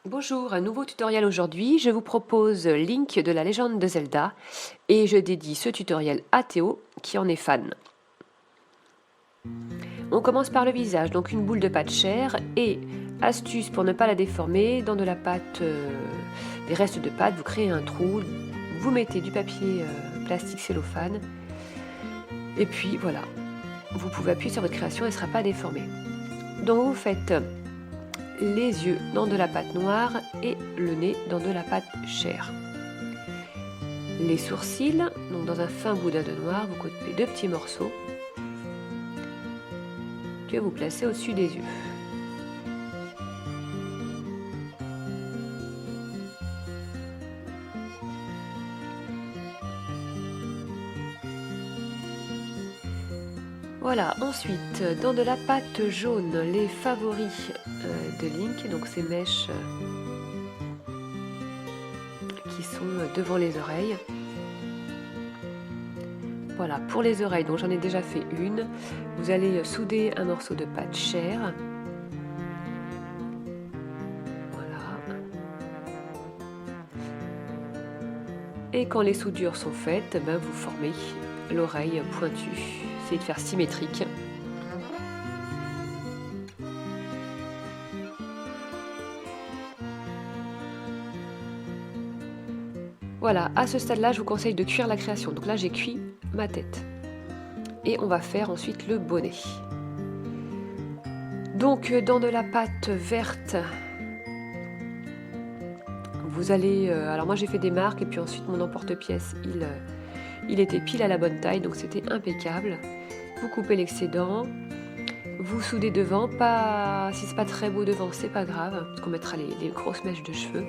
Bonjour, un nouveau tutoriel aujourd'hui. Je vous propose Link de la légende de Zelda et je dédie ce tutoriel à Théo qui en est fan. On commence par le visage, donc une boule de pâte chair et astuce pour ne pas la déformer, dans de la pâte, des restes de pâte, vous créez un trou, vous mettez du papier plastique cellophane et puis voilà, vous pouvez appuyer sur votre création, elle ne sera pas déformée. Donc vous faites les yeux dans de la pâte noire et le nez dans de la pâte chair. Les sourcils, donc dans un fin boudin de noir, vous coupez deux petits morceaux que vous placez au-dessus des yeux. Voilà, ensuite, dans de la pâte jaune, les favoris de Link, donc ces mèches qui sont devant les oreilles. Voilà, pour les oreilles, donc j'en ai déjà fait une. Vous allez souder un morceau de pâte chair. Voilà. Et quand les soudures sont faites, vous formez l'oreille pointue. Essayez de faire symétrique. Voilà, à ce stade-là, je vous conseille de cuire la création. Donc là, j'ai cuit ma tête. Et on va faire ensuite le bonnet. Donc, dans de la pâte verte, vous allez... alors moi, j'ai fait des marques et puis ensuite, mon emporte-pièce, il était pile à la bonne taille, donc c'était impeccable. Vous coupez l'excédent, vous soudez devant. Si c'est pas très beau devant, c'est pas grave, parce qu'on mettra les grosses mèches de cheveux.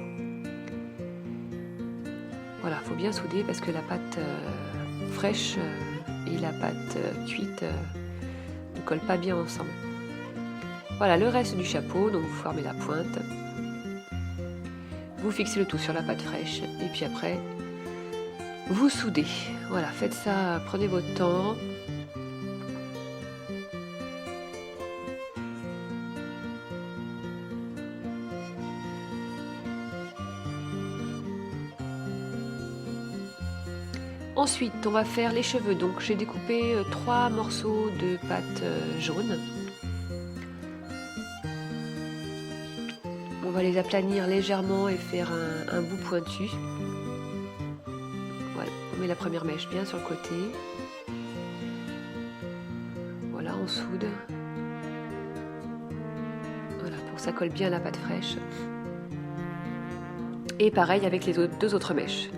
Voilà, faut bien souder parce que la pâte fraîche et la pâte cuite ne collent pas bien ensemble. Voilà le reste du chapeau, donc vous formez la pointe. Vous fixez le tout sur la pâte fraîche et puis après, vous soudez. Voilà, faites ça, prenez votre temps. Ensuite, on va faire les cheveux. Donc, j'ai découpé 3 morceaux de pâte jaune. On va les aplanir légèrement et faire un bout pointu. Voilà, on met la première mèche bien sur le côté. Voilà, on soude. Voilà, pour que ça colle bien à la pâte fraîche. Et pareil avec les deux autres mèches.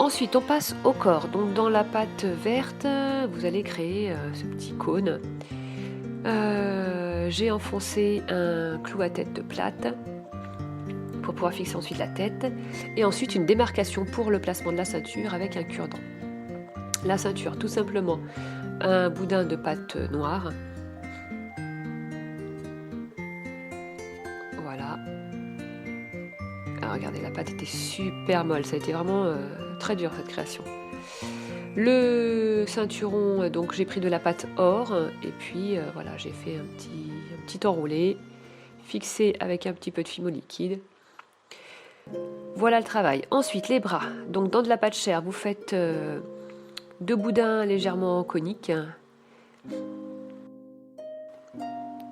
Ensuite, on passe au corps. Donc, dans la pâte verte, vous allez créer ce petit cône. J'ai enfoncé un clou à tête de plate pour pouvoir fixer ensuite la tête. Et ensuite, une démarcation pour le placement de la ceinture avec un cure-dent. La ceinture, tout simplement, un boudin de pâte noire. Voilà. Alors, regardez, la pâte était super molle. Ça a été vraiment très dur cette création. Le ceinturon, donc j'ai pris de la pâte or et puis voilà, j'ai fait un petit enroulé fixé avec un petit peu de fimo liquide. Voilà le travail. Ensuite, les bras. Donc dans de la pâte chair, vous faites 2 boudins légèrement coniques,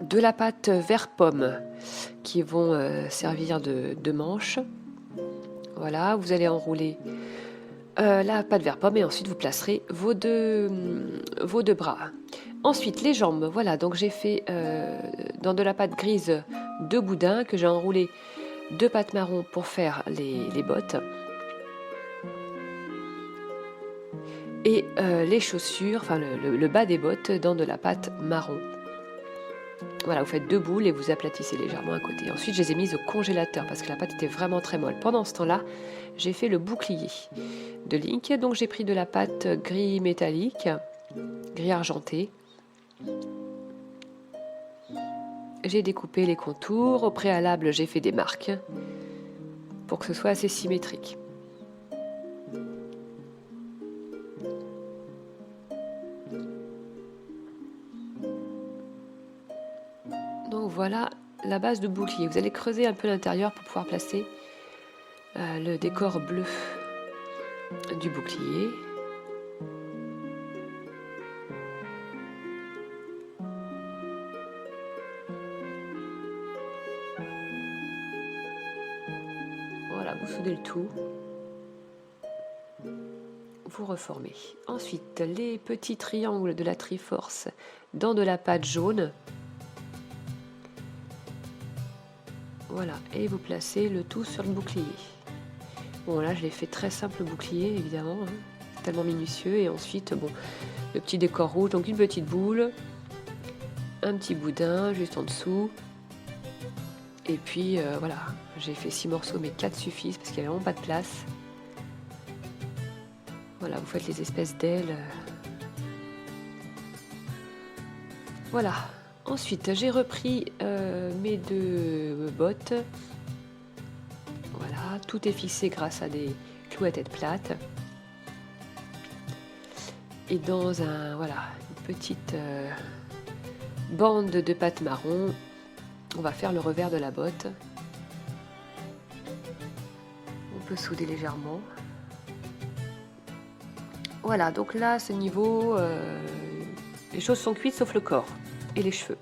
de la pâte vert pomme qui vont servir de manche. Voilà, vous allez enrouler la pâte vert pomme et ensuite vous placerez vos deux bras. Ensuite les jambes, voilà, donc j'ai fait dans de la pâte grise 2 boudins que j'ai enroulé de pâte marron pour faire les bottes. Et les chaussures, enfin le bas des bottes dans de la pâte marron. Voilà, vous faites 2 boules et vous aplatissez légèrement à côté. Ensuite, je les ai mises au congélateur parce que la pâte était vraiment très molle. Pendant ce temps-là, j'ai fait le bouclier de Link. Donc, j'ai pris de la pâte gris métallique, gris argenté. J'ai découpé les contours. Au préalable, j'ai fait des marques. pour que ce soit assez symétrique. Donc voilà la base de bouclier. Vous allez creuser un peu l'intérieur pour pouvoir placer le décor bleu du bouclier. Voilà, vous soudez le tout. Vous reformez. Ensuite, les petits triangles de la Triforce dans de la pâte jaune. Voilà, et vous placez le tout sur le bouclier. Bon, là, je l'ai fait très simple bouclier, évidemment, hein, tellement minutieux. Et ensuite, bon, le petit décor rouge, donc une petite boule, un petit boudin juste en dessous. Et puis, voilà, j'ai fait 6 morceaux, mais 4 suffisent parce qu'il n'y avait vraiment pas de place. Voilà, vous faites les espèces d'ailes. Voilà. Ensuite, j'ai repris mes 2 bottes. Voilà, tout est fixé grâce à des clous à tête plate. Et dans voilà, une petite bande de pâte marron, on va faire le revers de la botte. On peut souder légèrement. Voilà, donc là, à ce niveau, les choses sont cuites sauf le corps et les cheveux.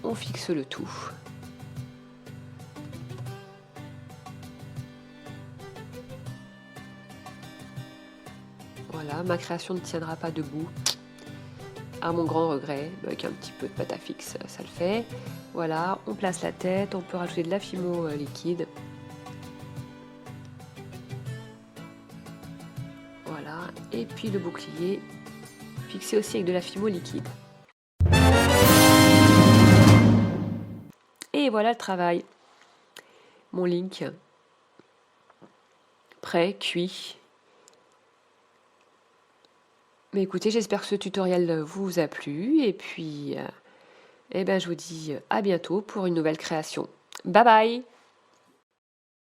On fixe le tout. Voilà, ma création ne tiendra pas debout. À mon grand regret, avec un petit peu de pâte à fixe, ça le fait. Voilà, on place la tête, on peut rajouter de la fimo liquide. Voilà, et puis le bouclier, fixé aussi avec de la fimo liquide. Et voilà le travail. Mon link, prêt, cuit. Mais écoutez, j'espère que ce tutoriel vous a plu. Et puis, je vous dis à bientôt pour une nouvelle création. Bye bye!